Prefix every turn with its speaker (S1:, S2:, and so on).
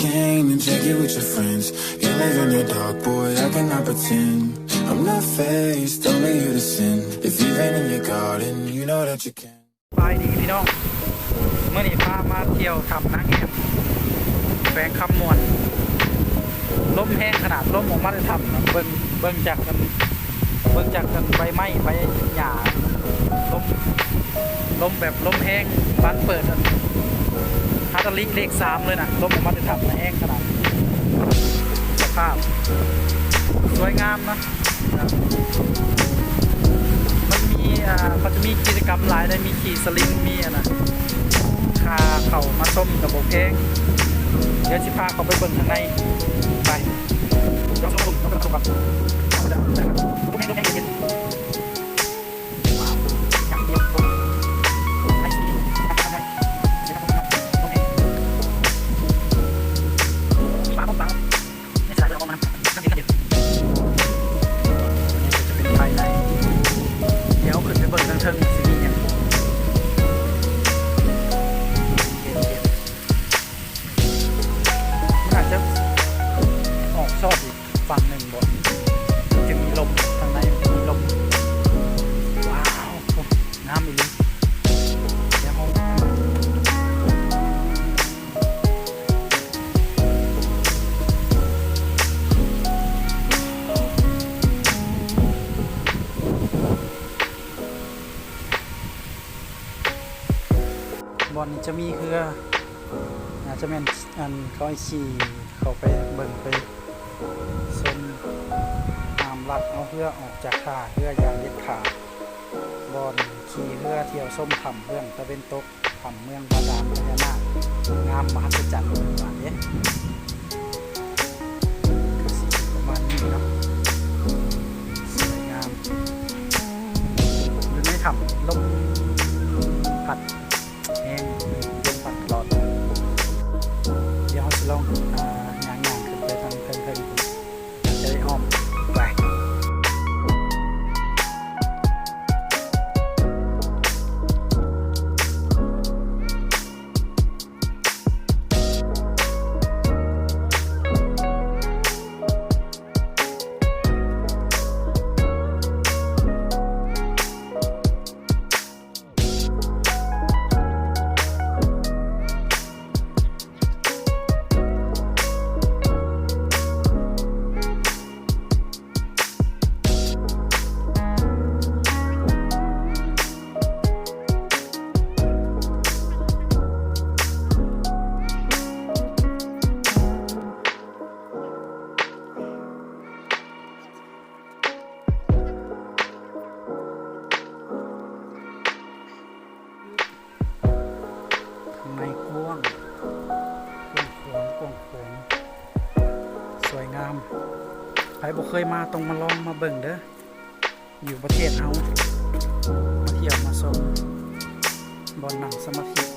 S1: cocaine and drink it with your friends. You live in your dark, boy, I cannot pretend. I'm not faced, only you to sin. If you've been in your garden, you know that you can.
S2: ไปดีพี่น้องเมื่อนี้พามาเที่ยวทำนักแอมแฝงคำมวลล้มแห้งขนาดล้มออกมาได้ทำนะเบิ่งจากกันใบไม้ใบหญ้าล้มแบบล้มแห้งบ้านเปิดฮาตาลิเลข3เลยนะล้มออกมาได้ทำนะแห้งขนาดสภาพสวยงามนะมันจะมีกิจกรรมหลายได้มีขี่สลิงมีนะคาเข่ามาส้มกับโบเพงเดี๋ยวสิพาเขาไปเบิ่งข้างในไปย้อนเข้าไปครับชอบอีกฝั่งหนึ่งบนจะมีลมทางในมีลมว้าวน้ำอีลิเดี๋ยวห้องบอลนี้จะมีคืออาจจะเป็นอันเขาไอชีเขาไปเบิ่งไปส้นน้ำลักเอาเพื่อออกจากขาเพื่อยางเด็ดขาบอลขี่เพื่อเที่ยวส้มทำเรื่องตะเป็นตกทำเมืองบาดาลพญานาคงามมหัศจรรย์หวานเนี่ยประมาณนี้เนาะสวยงามอยู่ในถ้ำลมพัดแห้งลมพัดตลอดเดี๋ยวเราจะลองย่างขึ้นไปทางเพิ่งจะได้อ้อมไปในกว้างสวยงามใครบอกเคยมาต้องมาลองมาเบิ่งเด้ออยู่ประเทศเฮามาเที่ยวมาชมบอนหนังสมาธิ